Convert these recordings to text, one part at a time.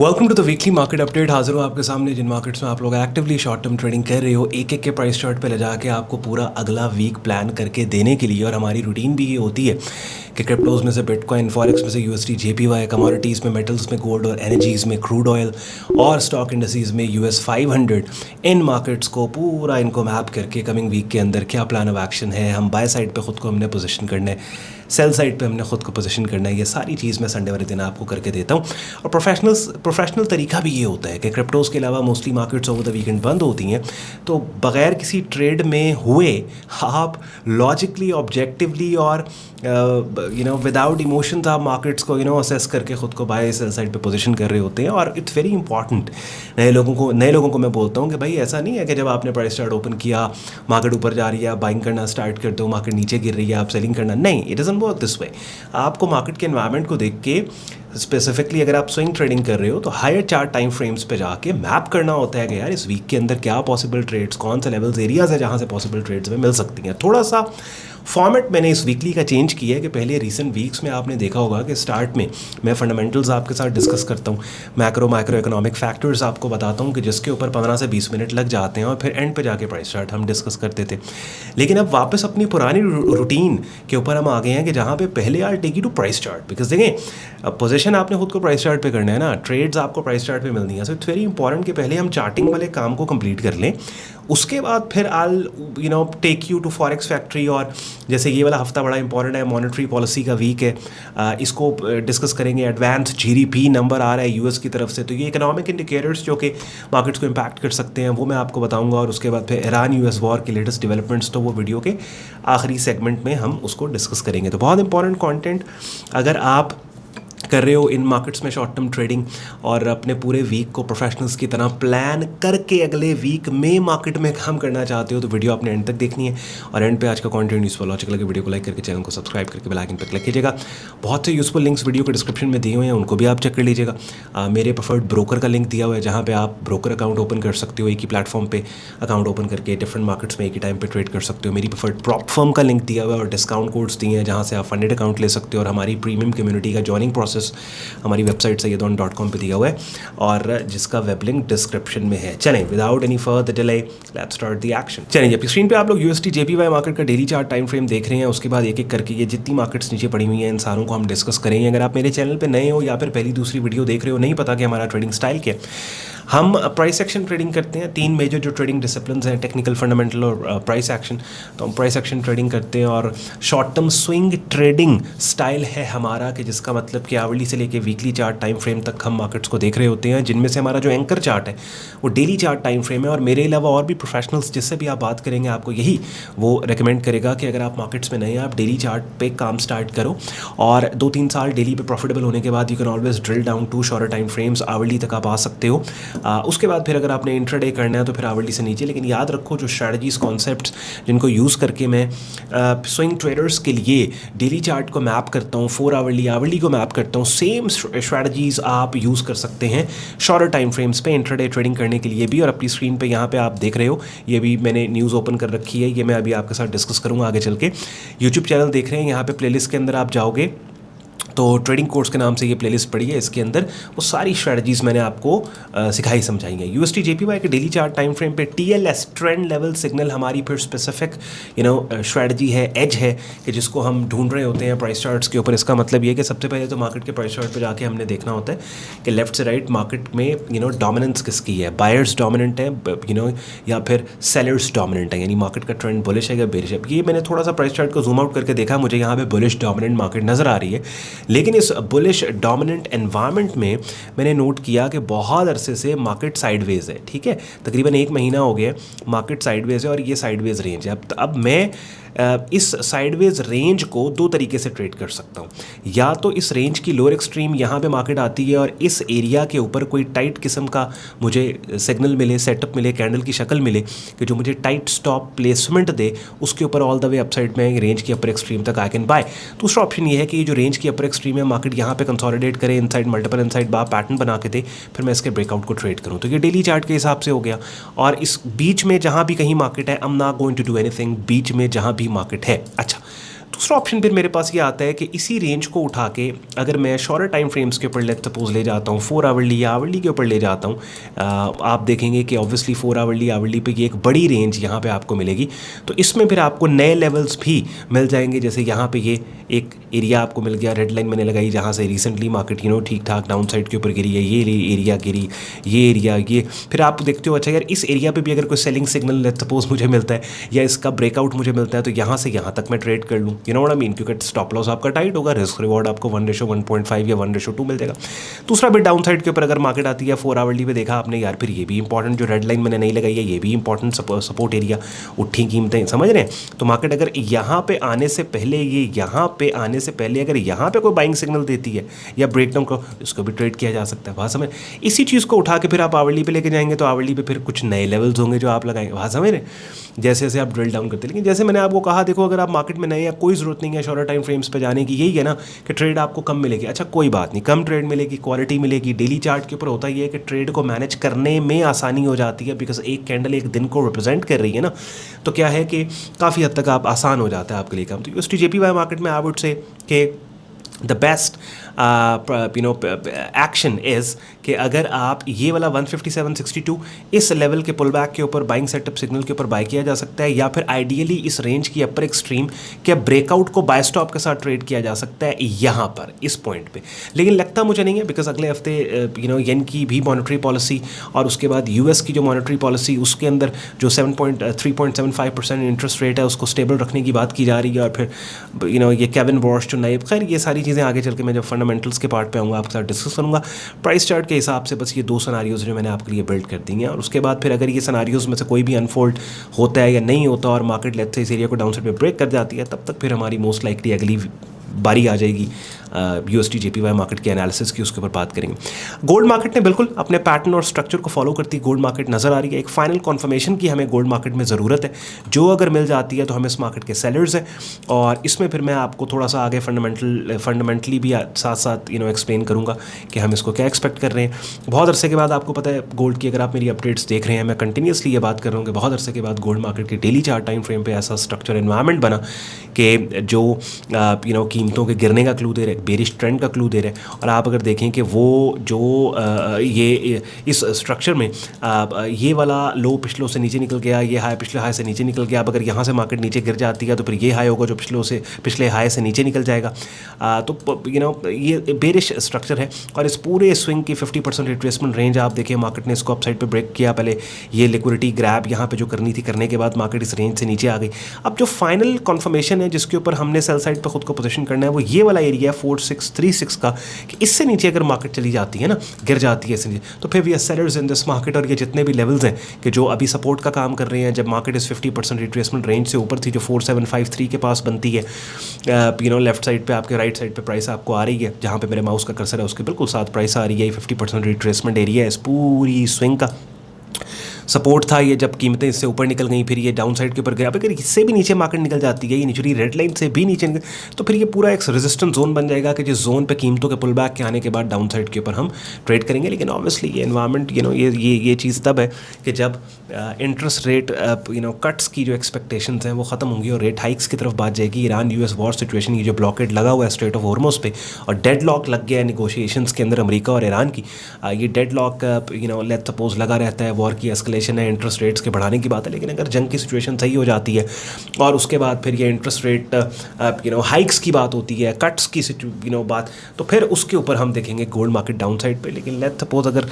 Welcome to the weekly market update. हाजिर हूँ आपके सामने जिन मार्केट्स में आप लोग एक्टिवली शॉर्ट टर्म ट्रेडिंग कर रहे हो, एक एक के प्राइस चार्ट पे ले जाके आपको पूरा अगला वीक प्लान करके देने के लिए। और हमारी रूटीन भी ये होती है कि क्रिप्टोज़ में से बिटकॉइन, फॉरेक्स में से यूएसडी, जेपीवाई, कमोडिटीज़ में, मेटल्स में गोल्ड और एनर्जीज़ में क्रूड ऑयल और स्टॉक इंडस्ट्रीज़ में यूएस 500, इन मार्केट्स को पूरा इनको मैप करके कमिंग वीक के अंदर क्या प्लान ऑफ एक्शन है, हम बाय साइड पे ख़ुद को हमने पोजीशन करना है, सेल साइड पे हमने खुद को पोजीशन करना है, ये सारी चीज़ मैं संडे वाले दिन आपको करके देता हूँ। और प्रोफेशनल तरीका भी ये होता है कि क्रिप्टोज़ के अलावा mostly markets over the weekend बंद होती हैं, तो बग़ैर किसी ट्रेड में हुए आप लॉजिकली, ऑब्जेक्टिवली और विदाउट इमोशंस आप मार्केट्स को असेस करके ख़ुद को बाय सेल साइड पे पोजीशन कर रहे होते हैं। और इट्स वेरी इंपॉर्टेंट। नए लोगों को मैं बोलता हूँ कि भाई ऐसा नहीं है कि जब आपने प्राइस चार्ट ओपन किया, मार्केट ऊपर जा रही है, आप बाइंग करना स्टार्ट कर दो, मार्केट नीचे गिर रही है, आप सेलिंग करना। नहीं, it doesn't work this way. आपको मार्केट के एनवायरनमेंट को देख के स्पेसिफिकली अगर आप स्विंग ट्रेडिंग कर रहे हो तो हायर चार्ट टाइम फ्रेम्स पे जाके मैप करना होता है कि यार इस वीक के अंदर क्या पॉसिबल ट्रेड्स, कौन से लेवल्स, एरियाज है जहाँ से पॉसिबल ट्रेड्स में मिल सकती हैं। थोड़ा सा फॉर्मेट मैंने इस वीकली का चेंज किया है कि पहले रीसेंट वीक्स में आपने देखा होगा कि स्टार्ट में मैं फंडामेंटल्स आपके साथ डिस्कस करता हूँ, माइक्रो इकोनॉमिक फैक्टर्स आपको बताता हूँ कि जिसके ऊपर 15 से 20 मिनट लग जाते हैं और फिर एंड पे जाके प्राइस चार्ट हम डिस्कस करते थे। लेकिन अब वापस अपनी पुरानी रूटीन के ऊपर हम आ गए हैं कि जहाँ पे पहले are take you to price chart, because देखें अब पोजीशन आपने खुद को प्राइस चार्ट पे करना है ना, ट्रेड्स आपको प्राइस चार्ट पे मिलनी है। सो इट्स वेरी इंपॉर्टेंट कि पहले हम चार्टिंग वाले काम को कंप्लीट कर लें, उसके बाद फिर I'll take you to forex factory. और जैसे ये वाला हफ्ता बड़ा इंपॉर्टेंट है, मॉनेटरी पॉलिसी का वीक है, इसको डिस्कस करेंगे। एडवांस जीडीपी नंबर आ रहा है यूएस की तरफ से, तो ये इकोनॉमिक इंडिकेटर्स जो कि मार्केट्स को इम्पैक्ट कर सकते हैं वो मैं आपको बताऊंगा। और उसके बाद फिर ईरान यूएस वॉर के लेटेस्ट डेवलपमेंट्स, तो वो वीडियो के आखिरी सेगमेंट में हम उसको डिस्कस करेंगे। तो बहुत इंपॉर्टेंट कॉन्टेंट अगर आप कर रहे हो इन मार्केट्स में शॉर्ट टर्म ट्रेडिंग और अपने पूरे वीक को प्रोफेशनल्स की तरह प्लान करके अगले वीक में मार्केट में काम करना चाहते हो, तो वीडियो आपने एंड तक देखनी है। और एंड पे आज का कंटेंट यूजफुल लॉजिकल लगे, वीडियो को लाइक करके चैनल को सब्सक्राइब करके बेल आइकन पर क्लिक कीजिएगा। बहुत से यूजफुल लिंक्स वीडियो के डिस्क्रिप्शन में दिए हुए हैं, उनको भी आप चेक कर लीजिएगा। मेरे प्रेफर्ड ब्रोकर का लिंक दिया हुआ है जहाँ पे आप ब्रोकर अकाउंट ओपन कर सकते हो, एक ही प्लेटफॉर्म पे अकाउंट ओपन करके डिफरेंट मार्केट्स में एक ही टाइम पे ट्रेड कर सकते हो। मेरी प्रेफर्ड प्रॉप फर्म का लिंक दिया हुआ है और डिस्काउंट कोड्स दिए हैं जहाँ से आप फंडेड अकाउंट ले सकते हो। और हमारी प्रीमियम कम्युनिटी का जॉइनिंग प्रोसेस हमारी वेबसाइट sayyadon.com पे दिया हुआ है और जिसका वेब लिंक डिस्क्रिप्शन में है। चलें without any further delay let's start the action. चलें, जब स्क्रीन पे आप लोग यूएसडी जेपीवाई मार्केट का डेली चार्ट टाइम फ्रेम देख रहे हैं, उसके बाद एक एक करके ये जितनी मार्केट्स नीचे पड़ी हुई हैं इन सारों को हम डिस्कस करेंगे। अगर आप मेरे चैनल पे नए हो या फिर पहली दूसरी वीडियो देख रहे हो, नहीं पता कि हमारा ट्रेडिंग स्टाइल क्या है, हम प्राइस एक्शन ट्रेडिंग करते हैं। 3 मेजर जो ट्रेडिंग डिसिप्लिन्स हैं, टेक्निकल, फंडामेंटल और प्राइस एक्शन। तो हम प्राइस एक्शन ट्रेडिंग करते हैं और short term swing trading style है हमारा, कि जिसका मतलब कि आवरली से लेके वीकली चार्ट टाइम फ्रेम तक हम मार्केट्स को देख रहे होते हैं, जिनमें से हमारा जो एंकर चार्ट है वो डेली चार्ट टाइम फ्रेम है। और मेरे अलावा और भी प्रोफेशनल्स जिससे भी आप बात करेंगे आपको यही वो रिकमेंड करेगा कि अगर आप मार्केट्स में नए हैं, आप डेली चार्ट पे काम स्टार्ट करो और 2-3 साल डेली पे प्रॉफिटेबल होने के बाद you can always drill down to shorter time frames, hourly तक आप आ सकते हो। उसके बाद फिर अगर आपने इंट्राडे करना है तो फिर आवरली से नीचे। लेकिन याद रखो जो स्ट्रैटेजीज, कॉन्सेप्ट्स जिनको यूज़ करके मैं स्विंग ट्रेडर्स के लिए डेली चार्ट को मैप करता हूँ, 4 आवरली को मैप करता हूँ, सेम स्ट्रैटेजीज आप यूज़ कर सकते हैं शॉर्टर टाइम फ्रेम्स पे इंट्राडे ट्रेडिंग करने के लिए भी। और अपनी स्क्रीन पे यहाँ पे आप देख रहे हो, ये भी मैंने न्यूज़ ओपन कर रखी है, ये मैं अभी आपके साथ डिस्कस करूँगा आगे चल के। यूट्यूब चैनल देख रहे हैं, यहाँ पे प्लेलिस्ट के अंदर आप जाओगे तो ट्रेडिंग कोर्स के नाम से ये प्लेलिस्ट पड़ी है, इसके अंदर वो सारी स्ट्रैटेजीज मैंने आपको सिखाई समझाई हैं। यूएसडी जेपीवाई के डेली चार्ट टाइम फ्रेम पे टीएलएस, ट्रेंड लेवल सिग्नल, हमारी फिर स्पेसिफिक स्ट्रैटेजी है, एज है कि जिसको हम ढूंढ रहे होते हैं प्राइस चार्ट्स के ऊपर। इसका मतलब ये कि सबसे पहले तो मार्केट के प्राइस चार्ट पे जाके हमने देखना होता है कि लेफ्ट से राइट मार्केट में डोमिनेंस किसकी है, बायर्स डोमिनेंट है या फिर सेलर्स डोमिनेंट है, यानी मार्केट का ट्रेंड बुलिश है या बेरिश है। ये मैंने थोड़ा सा प्राइस चार्ट को जूम आउट करके देखा, मुझे यहाँ पे बुलिश डोमिनेंट मार्केट नज़र आ रही है। लेकिन इस बुलिश डोमिनेंट एनवायरनमेंट में मैंने नोट किया कि बहुत अरसे से मार्केट साइडवेज है। ठीक है, तकरीबन 1 महीना हो गया मार्केट साइडवेज है और ये साइडवेज रेंज है। अब मैं इस साइडवेज रेंज को 2 तरीके से ट्रेड कर सकता हूँ। या तो इस रेंज की लोअर एक्सट्रीम यहाँ पे मार्केट आती है और इस एरिया के ऊपर कोई टाइट किस्म का मुझे सिग्नल मिले, सेटअप मिले, कैंडल की शक्ल मिले कि जो मुझे टाइट स्टॉप प्लेसमेंट दे, उसके ऊपर ऑल द वे अपसाइड में रेंज की अपर एक्सट्रीम तक आई कैन बाय। दूसरा ऑप्शन ये है कि जो रेंज की अपर एक्सट्रीम है मार्केट यहाँ पे कंसोलिडेट करे, इनसाइड मल्टीपल इनसाइड बार पैटर्न बना के दे, फिर मैं इसके ब्रेकआउट को ट्रेड करूँ। तो ये डेली चार्ट के हिसाब से हो गया। और इस बीच में जहाँ भी कहीं मार्केट है, I am not going to do anything, बीच में जहाँ भी मार्केट है। अच्छा, दूसरा ऑप्शन फिर मेरे पास ये आता है कि इसी रेंज को उठा के अगर मैं शॉर्टर टाइम फ्रेम्स के ऊपर लेट सपोज ले जाता हूँ 4 आवरली या आवरली के ऊपर ले जाता हूँ, आप देखेंगे कि ऑब्वियसली 4 आवरली पे ये एक बड़ी रेंज यहाँ पे आपको मिलेगी। तो इसमें फिर आपको नए लेवल्स भी मिल जाएंगे, जैसे यहाँ पे ये एक एरिया आपको मिल गया, रेड लाइन मैंने लगाई जहाँ से रिसेंटली मार्केट ठीक ठाक डाउन साइड के ऊपर गिरी है, ये एरिया गिरी, ये एरिया, ये फिर आप देखते हो अच्छा यार इस एरिया पे भी अगर कोई सेलिंग सिग्नल लेट सपोज मुझे मिलता है या इसका ब्रेकआउट मुझे मिलता है तो यहाँ से यहाँ तक मैं ट्रेड कर लूँ, you know what I mean, क्योंकि स्टॉप लॉस आपका टाइट होगा, रिस्क रिवॉर्ड आपको 1:1.5 या 1:2 मिल जाएगा। दूसरा भी डाउन साइड के ऊपर अगर मार्केट आती है 4 आवरली पे देखा आपने यार, फिर ये भी इंपॉर्टेंट जो रेड लाइन मैंने नहीं लगाई है ये भी इंपॉर्टेंट सपोर्ट एरिया, उठी कीमतें, समझ रहे हैं। तो मार्केट अगर यहाँ पे आने से पहले यहाँ पे आने से पहले अगर यहाँ पे कोई बाइंग सिग्नल देती है या ब्रेकडाउन को, इसको भी ट्रेड किया जा सकता है। वहाँ समझ, इसी चीज़ को उठा के फिर आप आवरली पे लेके जाएंगे तो आवरली पे फिर कुछ नए लेवल्स होंगे जो आप लगाएंगे, वहाँ समझ रहे, जैसे जैसे आप ड्रिल डाउन करते हैं। लेकिन जैसे मैंने आपको कहा देखो अगर आप मार्केट में नए या कोई ज़रूरत नहीं है शॉर्टर टाइम फ्रेम्स पे जाने की, यही है ना कि ट्रेड आपको कम मिलेगी। अच्छा कोई बात नहीं, कम ट्रेड मिलेगी, क्वालिटी मिलेगी। डेली चार्ट के ऊपर होता ही है कि ट्रेड को मैनेज करने में आसानी हो जाती है, बिकॉज एक कैंडल एक दिन को रिप्रेजेंट कर रही है ना, तो क्या है कि काफ़ी हद तक आप आसान हो जाता है आपके लिए काम। तो USD/JPY मार्केट में आई वुड से कि द बेस्ट एक्शन इज़ कि अगर आप ये वाला 157.62 इस लेवल के पुल बैक के ऊपर बाइंग सेटअप सिग्नल के ऊपर बाय किया जा सकता है, या फिर आइडियली इस रेंज की अपर एक्सट्रीम के ब्रेकआउट को बाय स्टॉप के साथ ट्रेड किया जा सकता है यहाँ पर इस पॉइंट पे। लेकिन लगता मुझे नहीं है, बिकॉज अगले हफ्ते येन की भी मॉनेटरी पॉलिसी और उसके बाद US की जो मॉनेटरी पॉलिसी उसके अंदर जो 3.75% इंटरेस्ट रेट है उसको स्टेबल रखने की बात की जा रही है। और फिर ये केविन वॉश जो नए, खैर ये सारी चीज़ें आगे चल के मैं जब फंडामेंटल्स के पार्ट पे आऊँगा आपके साथ डिस्कस करूँगा। प्राइस चार्ट के हिसाब से बस ये 2 सिनारियोज़ जो मैंने आपके लिए बिल्ड कर दी हैं, और उसके बाद फिर अगर ये सिनारियोज़ में से कोई भी अनफोल्ड होता है या नहीं होता और मार्केट लेट्स से इस एरिया को डाउन साइड पे ब्रेक कर जाती है, तब तक फिर हमारी मोस्ट लाइकली अगली बारी आ जाएगी USD/JPY मार्केट के एनालिसिस की, उसके ऊपर बात करेंगे। गोल्ड मार्केट ने बिल्कुल अपने पैटर्न और स्ट्रक्चर को फॉलो करती गोल्ड मार्केट नज़र आ रही है। एक फाइनल कन्फर्मेशन की हमें गोल्ड मार्केट में ज़रूरत है, जो अगर मिल जाती है तो हम इस मार्केट के सेलर्स हैं। और इसमें फिर मैं आपको थोड़ा सा आगे फंडामेंटली भी साथ साथ एक्सप्लेन करूँगा कि हम इसको क्या एक्सपेक्ट कर रहे हैं। बहुत अरसे के बाद आपको पता है गोल्ड की, अगर आप मेरी अपडेट्स देख रहे हैं, मैं कंटिन्यूसली ये बात कर रहा हूँ कि बहुत अरसे के बाद गोल्ड मार्केट के डेली चार्ट टाइम फ्रेम पे ऐसा स्ट्रक्चर एनवायरनमेंट बना कि जो कीमतों के गिरने का क्लू दे रहे, बेरिश ट्रेंड का क्लू दे रहे हैं। और आप अगर देखें कि वो जो ये इस स्ट्रक्चर में ये वाला लो पिछलों से नीचे निकल गया, ये हाई पिछले हाई से नीचे निकल गया। अब अगर यहाँ से मार्केट नीचे गिर जाती है तो फिर ये हाई होगा जो पिछले हाई से नीचे निकल जाएगा। तो ये बेरिश स्ट्रक्चर है। और इस पूरे स्विंग की 50% रिट्रेसमेंट रेंज आप देखिए, मार्केट ने इसको अपसाइड पे ब्रेक किया। पहले ये लिक्विडिटी ग्रैब यहाँ पे जो करनी थी करने के बाद मार्केट इस रेंज से नीचे आ गई। अब जो फाइनल कन्फर्मेशन है जिसके ऊपर हमने सेल साइड पर खुद को पोजीशन करना है वो ये वाला एरिया 4636 का, कि इससे नीचे अगर मार्केट चली जाती है ना, गिर जाती है इसलिए, तो फिर we are sellers in this market. और ये जितने भी लेवल्स हैं कि जो अभी सपोर्ट का काम कर रहे हैं, जब मार्केट इस 50% रिट्रेसमेंट रेंज से ऊपर थी जो 4753 के पास बनती है, लेफ्ट साइड पे आपके राइट साइड पे प्राइस आपको आ रही है, जहाँ पे मेरे माउस का कर्सर है उसके बिल्कुल साथ प्राइस आ रही है। 50% रिट्रेसमेंट एरिया है इस पूरी स्विंग का। सपोर्ट था ये, जब कीमतें इससे ऊपर निकल गई फिर ये डाउन साइड के ऊपर गया। अब अगर इससे भी नीचे मार्केट निकल जाती है, ये निचली रेड लाइन से भी नीचे निकल, तो फिर ये पूरा एक रेजिस्टेंस जोन बन जाएगा कि जिस जोन पे कीमतों के पुल बैक के आने के बाद डाउन साइड के ऊपर हम ट्रेड करेंगे। लेकिन ऑब्वियसली ये एनवायरनमेंट ये चीज़ तब है कि जब इंटरेस्ट रेट कट्स की जो एक्सपेक्टेशंस हैं वो ख़त्म होंगी और रेट हाइक्स की तरफ बात जाएगी। ईरान US वॉर सिचुएशन की जो ब्लॉकेड लगा हुआ है स्ट्रेट ऑफ हॉर्मुज़ पे और डेड लॉक लग गया है निगोशिएशंस के अंदर अमेरिका और ईरान की, ये डेड लॉक लेट्स सपोज लगा रहता है। वॉर की एस्केलेशन है, इंटरेस्ट रेट्स के बढ़ाने की बात है, लेकिन अगर जंग की सिचुएशन सही हो जाती है और उसके बाद फिर ये इंटरेस्ट रेट हाइक्स की बात होती है, कट्स की बात, तो फिर उसके ऊपर हम देखेंगे गोल्ड मार्केट डाउन साइड पे। लेकिन लेट्स सपोज अगर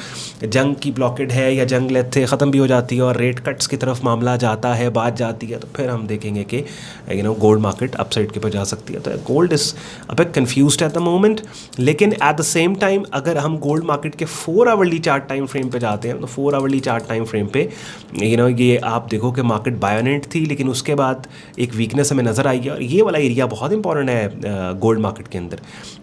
जंग की ब्लॉकेड है या जंग लेट्स से ख़त्म भी हो जाती है और रेट कट्स की तरफ मामला जाता है, बात जाती है, तो फिर हम देखेंगे कि गोल्ड मार्केट अपसाइड के ऊपर जा सकती है। तो gold is a bit confused at the moment. लेकिन एट द सेम टाइम अगर हम गोल्ड मार्केट के 4 आवरली चार्ट टाइम फ्रेम पे जाते हैं तो 4 आवरली चार्ट टाइम फ्रेम पे ये आप देखो कि मार्केट बायोनेट थी, लेकिन उसके बाद एक वीकनेस हमें नज़र आई है। और ये वाला एरिया बहुत इंपॉर्टेंट है गोल्ड मार्केट के अंदर।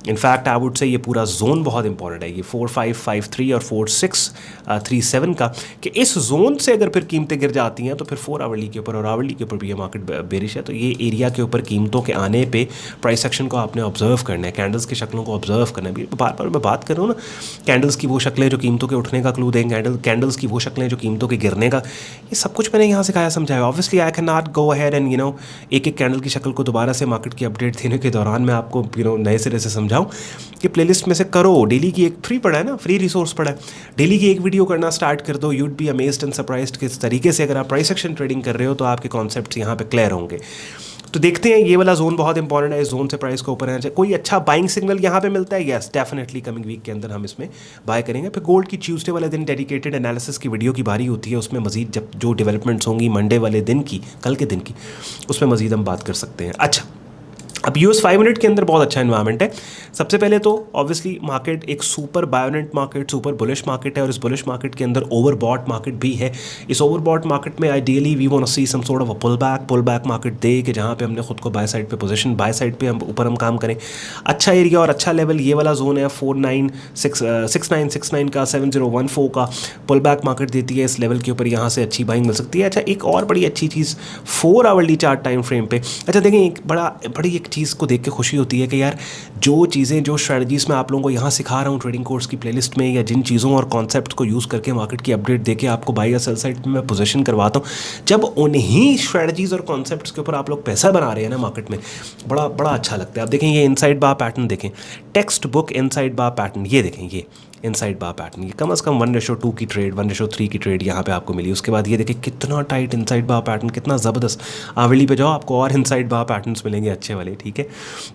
इनफैक्ट आई वुड से ये पूरा जोन बहुत इंपॉर्टेंट है, ये 4553 और 4637 का, कि इस जोन से अगर फिर कीमतें गिर जाती हैं तो फिर 4 आवरली के ऊपर और आवरली के ऊपर भी ये मार्केट बेरिश है। तो ये एरिया के ऊपर कीमतों के आने पे प्राइस एक्शन को आपने ऑब्जर्व करना है, कैंडल्स की शक्लों को ऑब्जर्व करना है। बार बार मैं बात कर रहा हूँ ना, कैंडल्स की वो शक्लें जो कीमतों के उठने का क्लू देंगे, कैंडल्स की वो शक्लें जो कीमतों के गिरने का, ये सब कुछ मैंने यहाँ सिखाया समझाया। Obviously I can not go ahead and एक एक कैंडल की शक्ल को दोबारा से मार्केट की अपडेट देने के दौरान मैं आपको नए सिरे से समझाऊँ कि प्लेलिस्ट में से करो। डेली की एक फ्री पड़ा है ना, फ्री रिसोर्स पड़ा है, डेली की एक वीडियो करना स्टार्ट कर दो। You'd be amazed and surprised किस तरीके से अगर आप प्राइस एक्शन ट्रेडिंग कर रहे हो तो आपके कॉन्सेप्ट्स यहाँ पे क्लियर होंगे। तो देखते हैं, ये वाला जोन बहुत इंपॉर्टेंट है, इस जोन से प्राइस को ऊपर आना चाहिए। कोई अच्छा बाइंग सिग्नल यहाँ पे मिलता है, यस डेफिनेटली कमिंग वीक के अंदर हम इसमें बाय करेंगे। फिर गोल्ड की ट्यूसडे वाले दिन डेडिकेटेड एनालिसिस की वीडियो की बारी होती है, उसमें मजीद जब जो डेवलपमेंट्स होंगी मंडे वाले दिन की, कल के दिन की, उसमें मजीद हम बात कर सकते हैं। अच्छा, अब यूएस 5 मिनट के अंदर बहुत अच्छा एनवायरनमेंट है। सबसे पहले तो ऑब्वियसली मार्केट एक super buoyant market, super bullish market है, और इस बुलिश मार्केट के अंदर ओवरबॉट मार्केट भी है। इस ओवरबॉट मार्केट में ideally we want to see some sort of a pull back market दे कि जहाँ पे हमने खुद को बाय साइड पे पोजीशन, बाय साइड पे हम ऊपर हम काम करें। अच्छा एरिया और अच्छा लेवल ये वाला जोन है 4969 का, 7014 का पुल बैक मार्केट देती है इस लेवल के ऊपर, यहाँ से अच्छी बाइंग मिल सकती है। अच्छा, एक और बड़ी अच्छी चीज़ 4 आवरली चार्ट टाइम फ्रेम पे, अच्छा देखें, एक बड़ी एक चीज़ को देख के खुशी होती है कि यार जो चीज़ें, जो स्ट्रेटजीज़ मैं आप लोगों को यहाँ सिखा रहा हूँ ट्रेडिंग कोर्स की प्लेलिस्ट में, या जिन चीज़ों और कॉन्सेप्ट को यूज़ करके मार्केट की अपडेट देके आपको बाय या सेल साइड में मैं पोजीशन करवाता हूँ, जब उन्हीं स्ट्रेटजीज़ और कॉन्सेप्ट्स के ऊपर आप लोग पैसा बना रहे हैं ना मार्केट में, बड़ा अच्छा लगता है। अब देखें, ये इनसाइड बार पैटर्न देखें, टेक्स्ट बुक इनसाइड बार पैटर्न, ये देखें, ये इनसाइड बार पैटर्न, ये कम से कम 1:2 की ट्रेड, 1:3 की ट्रेड यहाँ पे आपको मिली। उसके बाद ये देखिए कितना टाइट इनसाइड बार पैटर्न, कितना ज़बरदस्त। आवरली पे जाओ, आपको और इनसाइड बार पैटर्न्स मिलेंगे अच्छे वाले, ठीक है।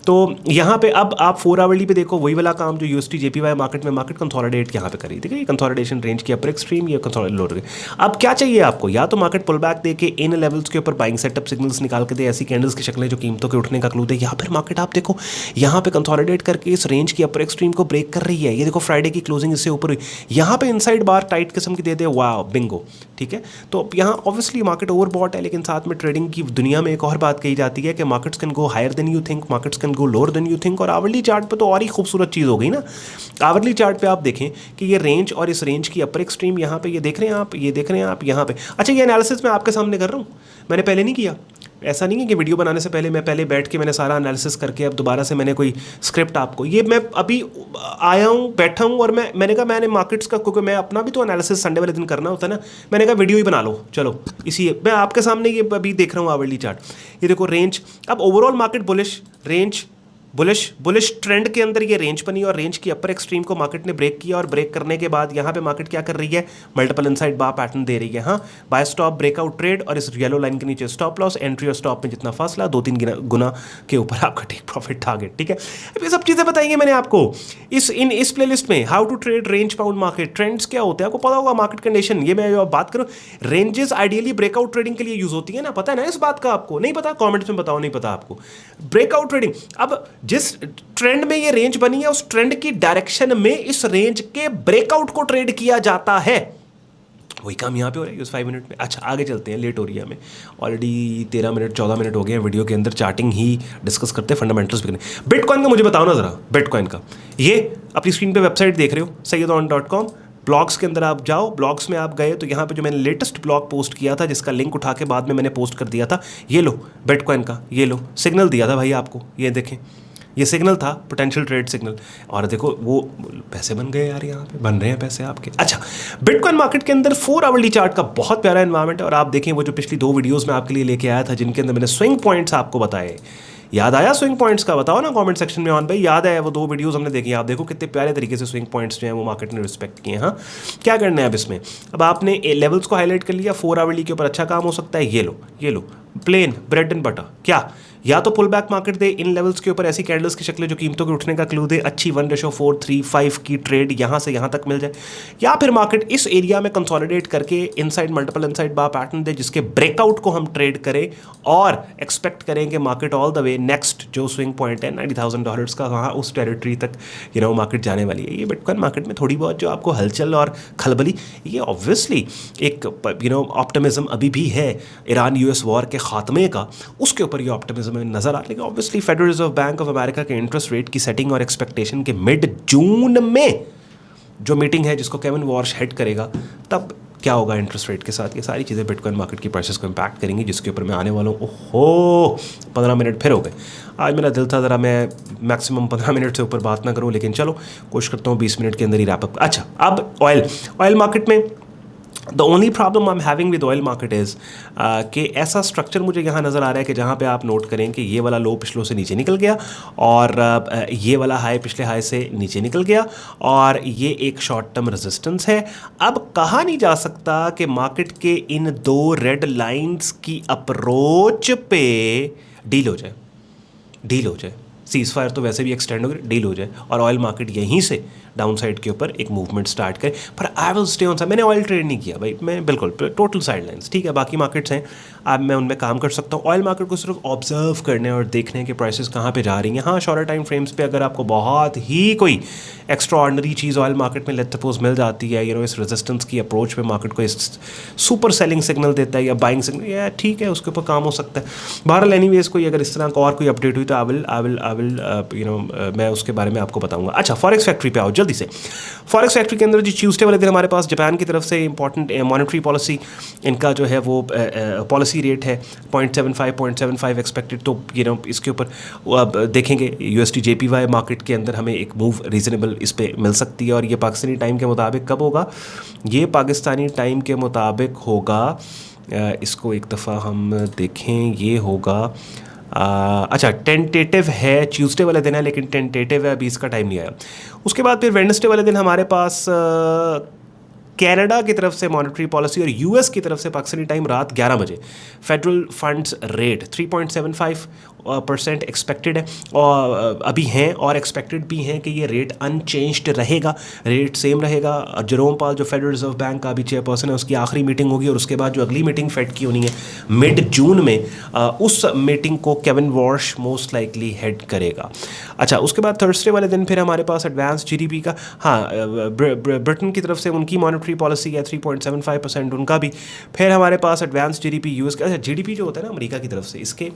तो यहाँ पे अब आप 4 आवरली पे देखो, वही वाला काम जो यूएसटी जेपीवाई मार्केट में मार्केट कंसोलिडेट यहाँ पे करी, देखिए ये कंसोलिडेशन रेंज की अपर एक्सट्रीम, ये कंसोलिडेट लोअर। अब क्या चाहिए आपको, या तो मार्केट पुल बैक दे के इन लेवल्स के ऊपर बाइंग सेटअप सिग्नल्स निकाल के दे, ऐसी कैंडल्स की शक्लें जो कीमतों के उठने का क्लू दे, या फिर मार्केट आप देखो यहाँ पे कंसोलिडेट करके इस रेंज की अपर एक्सट्रीम को ब्रेक कर रही है। ये देखो फ्राइडे की क्लोजिंग इससे ऊपर हुई, यहाँ पे इनसाइड बार टाइट किस्म की दे दे, वाह बिंगो, ठीक है। तो यहाँ ऑब्वियसली मार्केट ओवरबॉट है, लेकिन साथ में ट्रेडिंग की दुनिया में एक और बात कही जाती है कि markets can go higher than you think, markets can go lower than you think. और आवरली चार्ट पे तो और ही खूबसूरत चीज़ हो गई ना। आवरली चार्ट पे आप देखें कि ये रेंज और इस रेंज की अपर एक्सट्रीम यहाँ पे, ये देख रहे हैं आप, ये देख रहे हैं आप यहाँ पे। अच्छा, ये एनालिसिस मैं आपके सामने कर रहा हूँ, मैंने पहले नहीं किया। ऐसा नहीं है कि वीडियो बनाने से पहले मैं पहले बैठ के मैंने सारा एनालिसिस करके अब दोबारा से मैंने कोई स्क्रिप्ट आपको, ये मैं अभी आया हूँ, बैठा हूँ, और मैंने कहा मैंने मार्केट्स का, क्योंकि मैं अपना भी तो एनालिसिस संडे वाले दिन करना होता है ना, मैंने कहा वीडियो ही बना लो, चलो इसी मैं आपके सामने ये अभी देख रहा हूँ आवरली चार्ट। ये देखो रेंज, अब overall market bullish, range bullish trend के अंदर ये रेंज बनी, और रेंज की अपर एक्सट्रीम को मार्केट ने ब्रेक किया, और ब्रेक करने के बाद यहाँ पे मार्केट क्या कर रही है, मल्टीपल इनसाइड बार पैटर्न दे रही है। हाँ, बाय स्टॉप ब्रेकआउट ट्रेड, और इस येलो लाइन के नीचे स्टॉप लॉस, एंट्री और स्टॉप में जितना फासला 2-3 गुना के ऊपर आपका टेक प्रॉफिट टारगेट, ठीक है। अब ये सब चीज़ें बताएंगे मैंने आपको इस प्लेलिस्ट में। How to trade range bound market, trends क्या होते हैं आपको पता होगा, मार्केट कंडीशन, ये मैं बात करूँ। रेंजेस आइडियली ब्रेकआउट ट्रेडिंग के लिए यूज होती है ना, पता है ना इस बात का, आपको नहीं पता कॉमेंट्स में बताओ, नहीं पता आपको। ब्रेकआउट ट्रेडिंग, अब जिस ट्रेंड में ये रेंज बनी है उस ट्रेंड की डायरेक्शन में इस रेंज के ब्रेकआउट को ट्रेड किया जाता है, वही काम यहाँ पे हो रहा है उस 5 मिनट में। अच्छा, आगे चलते हैं, लेट हो रही है हमें, ऑलरेडी 13 मिनट 14 मिनट हो गए हैं वीडियो के अंदर, चार्टिंग ही डिस्कस करते हैं, फंडामेंटल्स भी नहीं। बिटकॉइन का मुझे बताओ ना ज़रा, बिटकॉइन का, ये अपनी स्क्रीन पे वेबसाइट देख रहे हो sayyedon.com, ब्लॉग्स के अंदर आप जाओ, ब्लॉग्स में आप गए तो यहाँ पे जो मैंने लेटेस्ट ब्लॉग पोस्ट किया था, जिसका लिंक उठा के बाद में मैंने पोस्ट कर दिया था, ये लो बिटकॉइन का, ये लो सिग्नल दिया था भाई आपको, ये देखें, ये सिग्नल था, पोटेंशियल ट्रेड सिग्नल, और देखो वो पैसे बन गए यार, यहाँ पे बन रहे हैं पैसे आपके। अच्छा, बिटकॉइन मार्केट के अंदर 4 आवरली चार्ट का बहुत प्यारा एनवायरनमेंट है, और आप देखें वो जो पिछली 2 वीडियोस में आपके लिए लेके आया था, जिनके अंदर मैंने स्विंग पॉइंट्स आपको बताए, याद आया स्विंग पॉइंट्स का, बताओ ना कमेंट सेक्शन में, ऑन भाई याद आया, वो 2 वीडियोस हमने देखी, आप देखो कितने प्यारे तरीके से स्विंग पॉइंट्स जो हैं वो मार्केट ने रिस्पेक्ट किए। हाँ, क्या करना है अब इसमें, अब आपने लेवल्स को हाईलाइट कर लिया, 4 आवरली के ऊपर अच्छा काम हो सकता है, ये लो प्लेन ब्रेड एंड बटर, क्या या तो पुल बैक मार्केट दे इन लेवल्स के ऊपर, ऐसी कैंडल्स की शक्लें जो कीमतों के उठने का क्लू दे, अच्छी 1:435 की ट्रेड यहाँ से यहाँ तक मिल जाए, या फिर मार्केट इस एरिया में कंसोलिडेट करके इनसाइड मल्टीपल इनसाइड बार पैटर्न दे, जिसके ब्रेकआउट को हम ट्रेड करें और एक्सपेक्ट करेंगे market all the way next जो स्विंग पॉइंट है $90,000 का, वहाँ उस टेरिटरी तक मार्केट जाने वाली है। ये बिटकॉइन मार्केट में थोड़ी बहुत जो आपको हलचल और खलबली, ये ऑब्वियसली एक ऑप्टिमिज्म अभी भी है ईरान यूएस वॉर के खात्मे का, उसके ऊपर ये ऑप्टिमिज्म में नजर आ रही है। Obviously federal reserve bank of America के इंटरेस्ट रेट की सेटिंग और एक्सपेक्टेशन के मिड जून में जो मीटिंग है जिसको केविन वॉर्श हेड करेगा, तब क्या होगा इंटरेस्ट रेट के साथ, ये सारी चीज़ें बिटकॉइन मार्केट की प्राइसेस को इम्पैक्ट करेंगी, जिसके ऊपर मैं आने वाला हूँ। ओहो 15 मिनट फिर हो गए, आज मेरा दिल था ज़रा मैं मैक्सिमम 15 मिनट से ऊपर बात ना करूँ, लेकिन चलो कोशिश करता हूँ 20 मिनट के अंदर ही रैप अप। अच्छा, अब ऑयल मार्केट में the only problem I am having with oil market is कि ऐसा स्ट्रक्चर मुझे यहाँ नज़र आ रहा है कि जहाँ पे आप नोट करें कि ये वाला लो पिछलों से नीचे निकल गया और ये वाला हाई पिछले हाई से नीचे निकल गया और ये एक शॉर्ट टर्म रेजिस्टेंस है। अब कहा नहीं जा सकता कि मार्केट के इन दो रेड लाइंस की अप्रोच पे डील हो जाए सीज़ फायर तो वैसे भी एक्सटेंड हो गई, डील हो जाए और ऑयल मार्केट यहीं से डाउन साइड के ऊपर एक मूवमेंट स्टार्ट करे। पर I will stay on side. मैंने ऑयल ट्रेड नहीं किया भाई, मैं बिल्कुल टोटल साइड लाइन्स, ठीक है। बाकी मार्केट्स हैं, अब मैं उनमें काम कर सकता हूँ। ऑयल मार्केट को सिर्फ ऑब्जर्व करने और देखने के प्राइसेस कहाँ पे जा रही हैं। हाँ, शॉर्टर टाइम फ्रेम्स पे अगर आपको बहुत ही कोई एक्स्ट्रा ऑर्डनरी चीज़ ऑयल मार्केट में लेट सपोज मिल जाती है, इस रेजिस्टेंस की अप्रोच पे मार्केट को इस सुपर सेलिंग सिग्नल देता है या बाइंग सिग्नल, या ठीक है, उसके ऊपर काम हो सकता है। बहरहाल एनीवेज कोई अगर इस तरह का और कोई अपडेट हुई तो आई विल मैं उसके बारे में आपको बताऊंगा। अच्छा, फॉरेक्स फैक्ट्री पे आओ जल्दी से। फॉरेक्स फैक्ट्री के अंदर जो ट्यूसडे वाले दिन हमारे पास जापान की तरफ से इंपॉर्टेंट मॉनेटरी पॉलिसी, इनका जो है वो पॉलिसी रेट है 0.75 एक्सपेक्टेड। तो इसके ऊपर अब देखेंगे USD JPY मार्केट के अंदर हमें एक मूव रीज़नेबल इस पर मिल सकती है। और ये पाकिस्तानी टाइम के मुताबिक कब होगा? ये पाकिस्तानी टाइम के मुताबिक होगा, इसको एक दफ़ा हम देखें, ये होगा अच्छा, टेंटेटिव है, ट्यूसडे वाले दिन है लेकिन टेंटेटिव है, अभी इसका टाइम नहीं आया। उसके बाद फिर वेडनेसडे वाले दिन हमारे पास कनाडा की तरफ से मॉनेटरी पॉलिसी और US की तरफ से पाकिस्तानी टाइम रात 11 बजे फेडरल फंड्स रेट 3.75% एक्सपेक्टेड है और अभी हैं, और एक्सपेक्टेड भी हैं कि ये रेट अनचेंज्ड रहेगा, रेट सेम रहेगा। जेरोम पाल जो फेडरल रिजर्व बैंक का अभी चेयरपर्सन है, उसकी आखिरी मीटिंग होगी और उसके बाद जो अगली मीटिंग फेड की होनी है मिड जून में, उस मीटिंग को Kevin Warsh most likely head करेगा। अच्छा, उसके बाद थर्सडे वाले दिन फिर हमारे पास एडवांस GDP का, हाँ, ब्रिटेन की तरफ से उनकी मॉनेटरी पॉलिसी है 3.75% उनका भी। फिर हमारे पास एडवांस GDP US का, अच्छा GDP जो होता है ना अमेरिका की तरफ से, इसके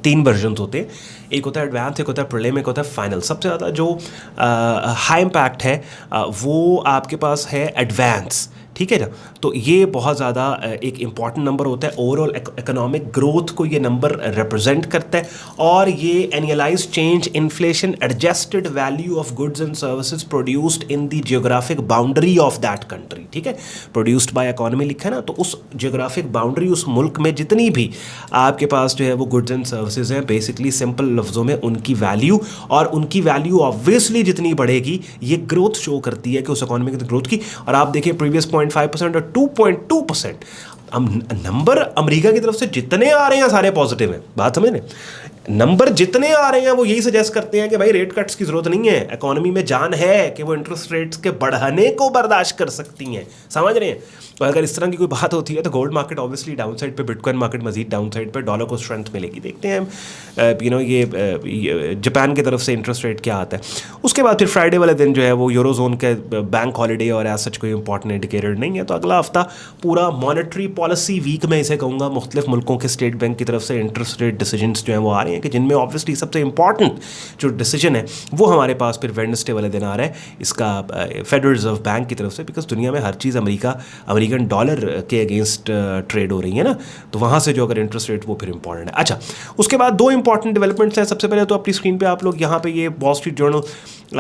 3 वर्जन्स होते हैं, एक होता है एडवांस, एक होता है प्रीलिम, एक होता है फाइनल। सबसे ज़्यादा जो हाई इम्पैक्ट है वो आपके पास है एडवांस, ठीक है ना। तो ये बहुत ज़्यादा एक इम्पॉर्टेंट नंबर होता है, ओवरऑल इकोनॉमिक ग्रोथ को ये नंबर रिप्रेजेंट करता है और ये annualised change inflation adjusted value of goods and services produced in the geographic boundary of that country, ठीक है। प्रोड्यूस्ड बाय इकोनॉमी लिखा है ना, तो उस जियोग्राफिक बाउंड्री, उस मुल्क में जितनी भी आपके पास जो है वो गुड्स एंड सर्विसेज हैं, बेसिकली सिंपल लफ्ज़ों में उनकी वैल्यू, और उनकी वैल्यू ऑब्वियसली जितनी बढ़ेगी ये ग्रोथ शो करती है कि उस इकोनॉमी की ग्रोथ की। और आप देखिए प्रीवियस 0.5% और 2.2%, नंबर अमेरिका की तरफ से जितने आ रहे हैं सारे पॉजिटिव हैं, बात समझ रहे हैं। नंबर जितने आ रहे हैं वो यही सजेस्ट करते हैं कि भाई रेट कट्स की जरूरत नहीं है, इकोनॉमी में जान है कि वो इंटरेस्ट रेट्स के बढ़ने को बर्दाश्त कर सकती हैं, समझ रहे हैं। तो अगर इस तरह की कोई बात होती है तो gold market obviously down side पे, बिटकॉइन मार्केट मजीद डाउन साइड पे, डॉलर को स्ट्रेंथ मिलेगी। देखते हैं ये जापान की तरफ से इंटरेस्ट रेट क्या आता है। उसके बाद फिर फ्राइडे वाले दिन जो है वो यूरोजोन के बैंक हॉलीडे और एज सच कोई इंपॉर्टेंट इंडिकेटर नहीं है। तो अगला हफ्ता पूरा मॉनेटरी पॉलिसी वीक में इसे कहूँगा, मुख्तलिफ मुल्कों के स्टेट बैंक की तरफ से इंटरेस्ट रेट डिसीजंस जो हैं वो आ रहे हैं, कि जिनमें ऑब्वियसली सबसे इंपॉर्टेंट जो डिसीजन है वो हमारे पास फिर वेडनेसडे वाले दिन आ रहा है, इसका फेडरल रिजर्व बैंक की तरफ से, बिकॉज दुनिया में हर चीज़ अमेरिकन डॉलर के अगेंस्ट ट्रेड हो रही है ना, तो वहाँ से जो अगर इंटरेस्ट रेट वो फिर इंपॉर्टेंट है। अच्छा, उसके बाद 2 इंपॉर्टेंट डेवलपमेंट्स हैं। सबसे पहले तो अपनी स्क्रीन पे आप लोग यहाँ पे ये वॉल स्ट्रीट जर्नल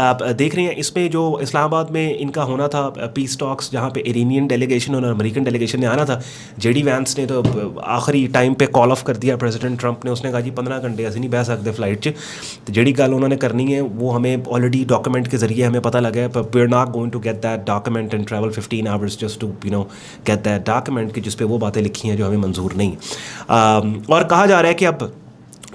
आप देख रहे हैं, इसमें जो इस्लामाबाद में इनका होना था पीस टॉक्स, जहाँ पे इरानियन डेलीगेशन और अमेरिकन डेलीगेशन ने आना था। JD वैंस ने तो आखिरी टाइम पे कॉल ऑफ कर दिया प्रेसिडेंट ट्रंप ने, उसने कहा जी 15 घंटे ऐसे नहीं बह सकते फ्लाइट च, तो जेडी गल उन्होंने करनी है वो हमें ऑलरेडी डॉक्यूमेंट के जरिए हमें पता लगा है, पर we are not going to get that document and travel 15 hours just to get that document, कि जिस पे वो बातें लिखी हैं जो हमें मंजूर नहीं। और कहा जा रहा है कि अब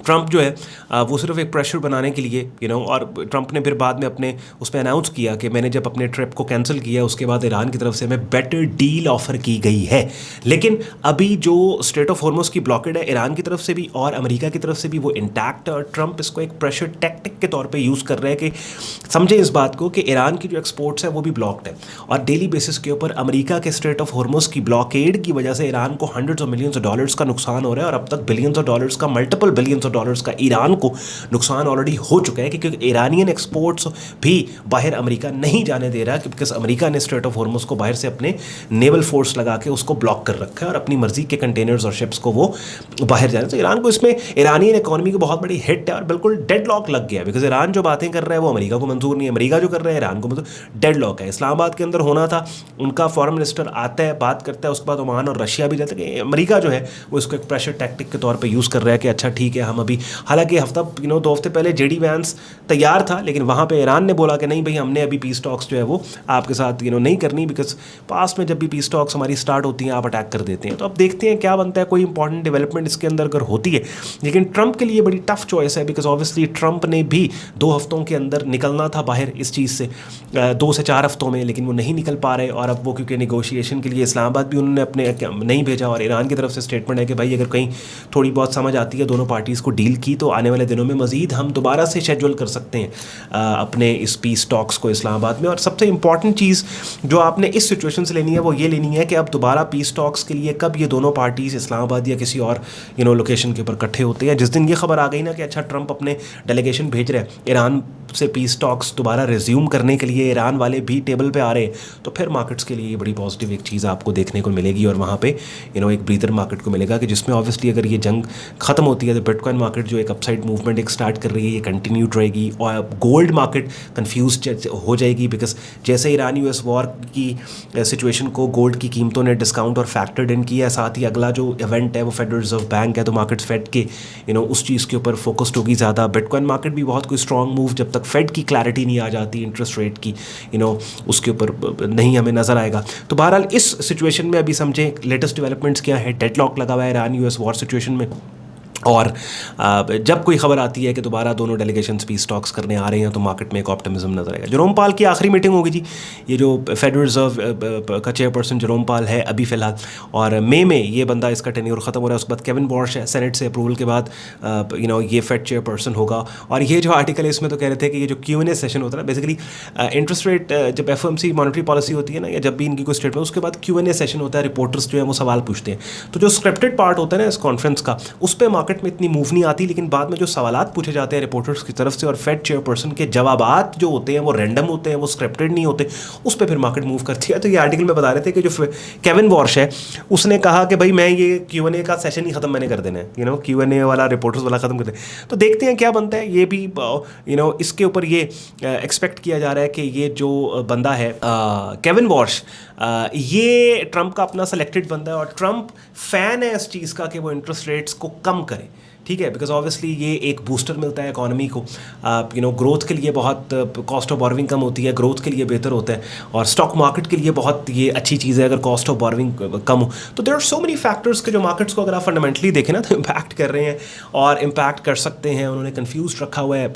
ट्रंप जो है वो सिर्फ एक प्रेशर बनाने के लिए और ट्रंप ने फिर बाद में अपने उसमें अनाउंस किया कि मैंने जब अपने ट्रिप को कैंसिल किया उसके बाद ईरान की तरफ से हमें बेटर डील ऑफर की गई है। लेकिन अभी जो स्ट्रेट ऑफ हॉर्मुज़ की ब्लॉकेड है ईरान की तरफ से भी और अमेरिका की तरफ से भी, वो इंटैक्ट है, और ट्रंप इसको एक प्रेशर टैक्टिक के तौर पर यूज़ कर रहे हैं कि समझें इस बात को कि ईरान की जो एक्सपोर्ट्स है वो भी ब्लॉक्ड है, और डेली बेसिस के ऊपर अमेरिका के स्ट्रेट ऑफ हॉर्मुज़ की ब्लॉकेड की वजह से ईरान को $100 of millions का नुकसान हो रहा है, और अब तक $billions का, मल्टीपल $billions डॉलर्स का ईरान को नुकसान ऑलरेडी हो चुका है, क्योंकि ईरानियन एक्सपोर्ट्स भी बाहर अमेरिका नहीं जाने दे रहा, क्योंकि अमेरिका ने स्ट्रेट ऑफ हॉर्मुज़ को बाहर से अपने नेवल फोर्स लगा के उसको ब्लॉक कर रखा है और अपनी मर्जी के कंटेनर्स और शिप्स को वो बाहर जा रहे हैं। तो ईरान को इसमें ईरानियन इकोनॉमी की बहुत बड़ी हिट है और बिल्कुल डेड लॉक लग गया, बिकॉज ईरान जो बातें कर रहा है वो अमेरिका को मंजूर नहीं है, अमेरिका जो कर रहा है ईरान को मंजूर, डेड लॉक है। इस्लामाबाद के अंदर होना था, उनका फॉरेन मिनिस्टर आता है, बात करता है, उसके बाद ओमान और रशिया भी जाता है। अमेरिका जो है वो इसको एक प्रेशर टैक्टिक के तौर पे यूज़ कर रहा है कि अच्छा ठीक है हम अभी, हालांकि हफ्ता 2 हफ्ते पहले जेडी वैंस तैयार था, लेकिन वहाँ पे ईरान ने बोला कि नहीं भाई हमने अभी पीस टॉक्स जो है वो आपके साथ नहीं करनी, बिकॉज पास में जब भी पीस टॉक्स हमारी स्टार्ट होती हैं आप अटैक कर देते हैं। तो अब देखते हैं क्या बनता है, कोई इंपॉर्टेंट डेवलपमेंट इसके अंदर अगर होती है। लेकिन ट्रंप के लिए बड़ी टफ चॉइस है, बिकॉज ऑब्वियसली ट्रंप ने भी 2 हफ्तों के अंदर निकलना था बाहर इस चीज़ से, 2 से 4 हफ्तों में, लेकिन वो नहीं निकल पा रहे। और अब वो क्योंकि नेगोशिएशन के लिए इस्लामाबाद भी उन्होंने अपने नहीं भेजा, और ईरान की तरफ से स्टेटमेंट है कि भाई अगर कहीं थोड़ी बहुत समझ आती है दोनों पार्टीज़ को डील की, तो आने वाले दिनों में मज़ीद हम दोबारा से शेड्यूल कर सकते हैं अपने इस पीस टॉक्स को इस्लामाबाद में। और सबसे इंपॉर्टेंट चीज़ जो आपने इस सिचुएशन से लेनी है वो ये लेनी है कि अब दोबारा पीस टॉक्स के लिए कब ये दोनों पार्टीज़ इस्लामाबाद या किसी और लोकेशन के ऊपर इकट्ठे होते हैं। जिस दिन ये खबर आ गई ना कि अच्छा ट्रंप अपने डेलीगेशन भेज रहे हैं ईरान से पीस टॉक्स दोबारा रिज्यूम करने के लिए, ईरान वाले भी टेबल पे आ रहे हैं, तो फिर मार्केट्स के लिए ये बड़ी पॉजिटिव एक चीज़ आपको देखने को मिलेगी। और वहाँ पे एक ब्रीदर मार्केट को मिलेगा कि जिसमें ऑब्वियसली अगर ये जंग खत्म होती है तो बिटकॉइन मार्केट जो एक अपसाइड मूवमेंट एक स्टार्ट कर रही है ये कंटिन्यूड रहेगी, और गोल्ड मार्केट कन्फ्यूज हो जाएगी, बिकॉज जैसे ईरान यूएस वॉर की सिचुएशन को गोल्ड की कीमतों ने डिस्काउंट और फैक्टर्ड इन किया है। साथ ही अगला जो इवेंट है वो फेडरल रिजर्व बैंक है, तो मार्केट्स फेड के उस चीज़ के ऊपर फोकस्ड होगी ज़्यादा। बिटकॉइन मार्केट भी बहुत कोई स्ट्रॉन्ग मूव जब तक फेड की क्लैरिटी नहीं आ जाती इंटरेस्ट रेट की उसके ऊपर नहीं हमें नज़र आएगा। तो बहरहाल इस सिचुएशन में अभी समझें लेटेस्ट डेवलपमेंट्स क्या है। डेडलॉक लगा हुआ है ईरान यूएस वॉर सिचुएशन में, और जब कोई खबर आती है कि दोबारा दोनों डेलीगेशंस पीस टॉक्स करने आ रहे हैं तो मार्केट में एक ऑप्टिमिज्म नजर आएगा। जेरोम पाल की आखिरी मीटिंग होगी जी, ये जो फेडरल रिजर्व का चेयरपर्सन जेरोम पाल है अभी फ़िलहाल, और मई में ये बंदा इसका टेन्योर ख़त्म हो रहा है। उसके बाद केविन वॉश है, सेनेट से अप्रूवल के बाद ये फेड चेयरपर्सन होगा। और ये जो आर्टिकल है इसमें तो कह रहे थे कि ये जो Q&A सेशन होता है ना, बेसिकली इंटरेस्ट रेट जब FOMC मॉनेटरी पॉलिसी होती है ना, या जब भी इनकी कोई स्टेटमेंट, उसके बाद Q&A सेशन होता है, रिपोर्टर्स जो है वो सवाल पूछते हैं। तो जो स्क्रिप्टेड पार्ट होता है ना इस कॉन्फ्रेंस का, उस पर मार्केट में इतनी मूव नहीं आती, लेकिन बाद में जो सवालात पूछे जाते हैं रिपोर्टर्स की तरफ से और फेड चेयरपर्सन के जवाबात जो होते हैं वो रैंडम होते हैं, वो स्क्रिप्टेड नहीं होते, उस पर फिर मार्केट मूव करती है। तो ये आर्टिकल में बता रहे थे कि जो केविन वॉश है उसने कहा कि भाई मैं ये Q&A का सेशन ही ख़त्म मैंने कर देना है, Q&A वाला रिपोर्टर्स वाला ख़त्म कर दें। तो देखते हैं क्या बनता है। ये भी इसके ऊपर ये एक्सपेक्ट किया जा रहा है कि ये जो बंदा है केविन वॉश, ये ट्रंप का अपना सेलेक्टेड बंदा है, और ट्रंप फ़ैन है इस चीज़ का कि वो इंटरेस्ट रेट्स को कम करे, ठीक है, बिकॉज ऑब्वियसली ये एक बूस्टर मिलता है इकॉनमी को। ग्रोथ के लिए बहुत, कॉस्ट ऑफ बॉर्विंग कम होती है, ग्रोथ के लिए बेहतर होता है, और स्टॉक मार्केट के लिए बहुत ये अच्छी चीज़ है अगर कॉस्ट ऑफ बॉर्विंग कम हो। तो there are so many factors के जो मार्केट्स को अगर आप फंडामेंटली देखें ना तो इम्पैक्ट कर रहे हैं और इम्पैक्ट कर सकते हैं। उन्होंने कन्फ्यूज रखा हुआ है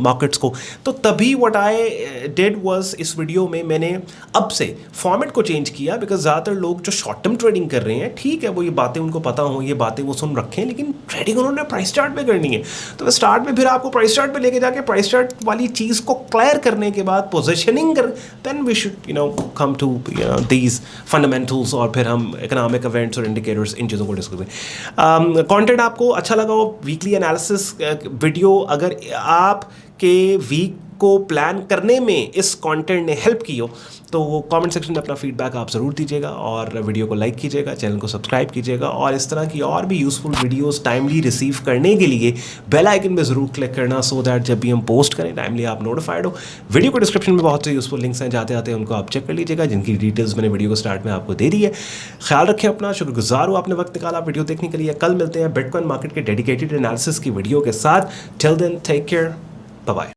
मार्केट्स को। तो तभी व्हाट आई डिड वाज, इस वीडियो में मैंने अब से फॉर्मेट को चेंज किया, बिकॉज ज़्यादातर लोग जो शॉर्ट टर्म ट्रेडिंग कर रहे हैं, ठीक है वो ये बातें उनको पता हो, ये बातें वो सुन रखें, लेकिन ट्रेडिंग उन्होंने प्राइस चार्ट पे करनी है। तो मैं स्टार्ट में फिर आपको प्राइस चार्ट पे लेके जाके प्राइस चार्ट वाली चीज़ को क्लियर करने के बाद पोजीशनिंग कर, then we should come to these fundamentals, और फिर हम इकोनॉमिक इवेंट्स और इंडिकेटर्स इन चीज़ों को डिस्कस करें। कंटेंट आपको अच्छा लगा हो, वीकली एनालिसिस वीडियो, अगर आपके वीक को प्लान करने में इस कंटेंट ने हेल्प की हो तो वो कमेंट सेक्शन में अपना फीडबैक आप ज़रूर दीजिएगा, और वीडियो को लाइक कीजिएगा, चैनल को सब्सक्राइब कीजिएगा, और इस तरह की और भी यूज़फुल वीडियोस टाइमली रिसीव करने के लिए बेल आइकन में ज़रूर क्लिक करना, सो दैट जब भी हम पोस्ट करें टाइमली आप नोटिफाइड हो। वीडियो को डिस्क्रिप्शन में बहुत से यूज़फुल लिंक्स हैं, जाते आते उनको आप चेक कर लीजिएगा, जिनकी डिटेल्स मैंने वीडियो को स्टार्ट में आपको दे दी है। ख्याल रखें अपना, शुक्रगुजार हो आपने वक्त निकाला वीडियो देखने के लिए। कल मिलते हैं बिटकॉइन मार्केट के डेडिकेटेड एनालिसिस की वीडियो के साथ। Till then take care, bye bye.